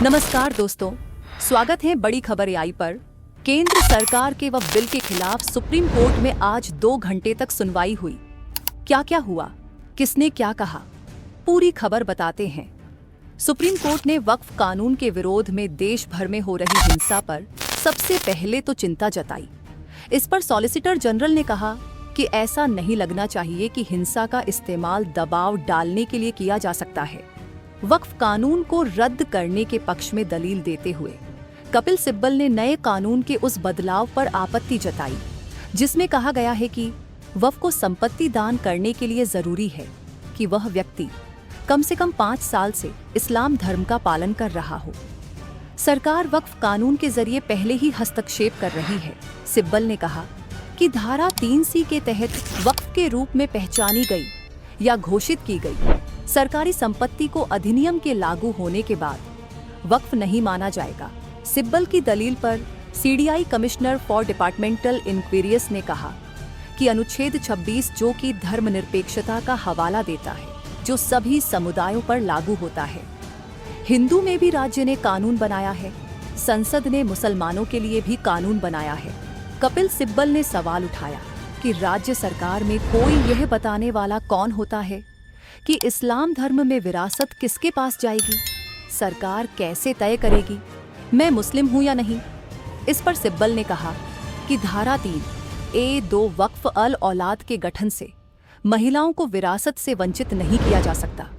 नमस्कार दोस्तों, स्वागत है बड़ी खबर एआई पर। केंद्र सरकार के वक्फ बिल के खिलाफ सुप्रीम कोर्ट में आज 2 घंटे तक सुनवाई हुई। क्या क्या हुआ, किसने क्या कहा, पूरी खबर बताते हैं। सुप्रीम कोर्ट ने वक्फ कानून के विरोध में देश भर में हो रही हिंसा पर सबसे पहले तो चिंता जताई। इस पर सॉलिसिटर जनरल ने कहा कि ऐसा नहीं लगना चाहिए कि हिंसा का इस्तेमाल दबाव डालने के लिए किया जा सकता है। वक्फ कानून को रद्द करने के पक्ष में दलील देते हुए कपिल सिब्बल ने नए कानून के उस बदलाव पर आपत्ति जताई जिसमें कहा गया है कि वक्फ को संपत्ति दान करने के लिए जरूरी है कि वह व्यक्ति कम से कम 5 साल से इस्लाम धर्म का पालन कर रहा हो। सरकार वक्फ कानून के जरिए पहले ही हस्तक्षेप कर रही है। सिब्बल ने कहा कि धारा 3C के तहत वक्फ के रूप में पहचानी गई या घोषित की गई सरकारी संपत्ति को अधिनियम के लागू होने के बाद वक्फ नहीं माना जाएगा। सिब्बल की दलील पर CDI commissioner for departmental inquiries ने कहा कि अनुच्छेद 26 जो कि धर्मनिरपेक्षता का हवाला देता है, जो सभी समुदायों पर लागू होता है। हिंदू में भी राज्य ने कानून बनाया है, संसद ने मुसलमानों के लिए भी कानून बनाया है। कपिल सिब्बल ने सवाल उठाया कि राज्य सरकार में कोई यह बताने वाला कौन होता है कि इस्लाम धर्म में विरासत किसके पास जाएगी? सरकार कैसे तय करेगी मैं मुस्लिम हूं या नहीं? इस पर सिब्बल ने कहा कि धारा 3A(2) वक्फ अल औलाद के गठन से महिलाओं को विरासत से वंचित नहीं किया जा सकता।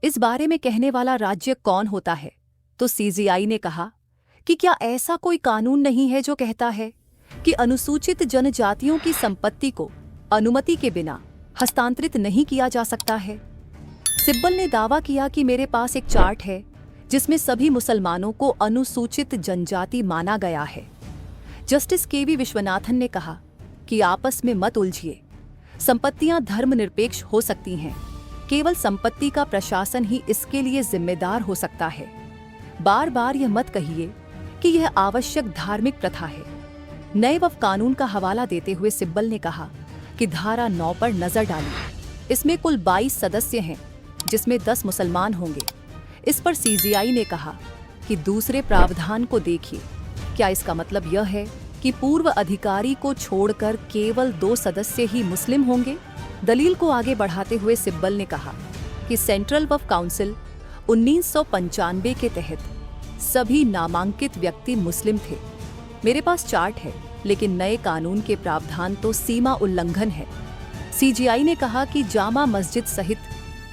इस बारे में कहने वाला राज्य कौन होता है? तो सीजीआई ने कहा कि क्या ऐसा कोई कानून नहीं है जो कहता है कि अनुसूचित जनजातियों की संपत्ति को अनुमति के बिना हस्तांतरित नहीं किया जा सकता है। सिब्बल ने दावा किया कि मेरे पास एक चार्ट है जिसमें सभी मुसलमानों को अनुसूचित जनजाति माना गया है। जस्टिस केवी विश्वनाथन ने कहा कि आपस में मत उलझिए, संपत्तियां धर्मनिरपेक्ष हो सकती हैं, केवल संपत्ति का प्रशासन ही इसके लिए जिम्मेदार हो सकता है। बार बार यह मत कहिए कि यह आवश्यक धार्मिक प्रथा है। नए वक्फ कानून का हवाला देते हुए सिब्बल ने कहा कि धारा 9 पर नजर डालिए, इसमें कुल 22 सदस्य हैं जिसमें 10 मुसलमान होंगे। इस पर सीजीआई ने कहा कि दूसरे प्रावधान को देखिए, क्या इसका मतलब यह है कि पूर्व अधिकारी को छोड़कर केवल 2 सदस्य ही मुस्लिम होंगे? दलील को आगे बढ़ाते हुए सिब्बल ने कहा कि सेंट्रल वक्फ काउंसिल 1995 के तहत सभी नामांकित व्यक्ति मुस्लिम थे। मेरे पास चार्ट है, लेकिन नए कानून के प्रावधान तो सीमा उल्लंघन है। सीजीआई ने कहा कि जामा मस्जिद सहित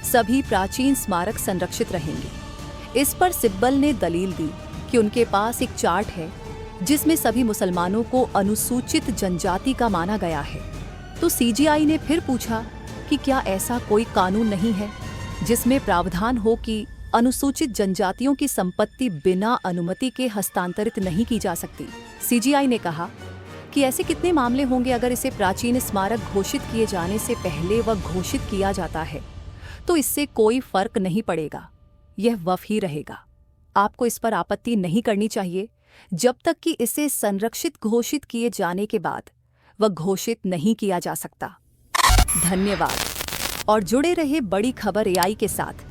सभी प्राचीन स्मारक संरक्षित रहेंगे। इस पर सिब्बल ने दलील दी कि उनके पास एक चार्ट है जिसमें सभी मुसलमानों को अनुसूचित जनजाति का माना गया है। तो सीजीआई ने फिर पूछा कि क्या ऐसा कोई कानून नहीं है जिसमें प्रावधान हो कि अनुसूचित जनजातियों की संपत्ति बिना अनुमति के हस्तांतरित नहीं की जा सकती? सीजीआई ने कहा कि ऐसे कितने मामले होंगे अगर इसे प्राचीन स्मारक घोषित किए जाने से पहले वह घोषित किया जाता है तो इससे कोई फर्क नहीं पड़ेगा, यह वक्फ ही रहेगा। आपको इस पर आपत्ति नहीं करनी चाहिए जब तक कि इसे संरक्षित घोषित किए जाने के बाद वह घोषित नहीं किया जा सकता। धन्यवाद और जुड़े रहे बड़ी खबर एआई के साथ।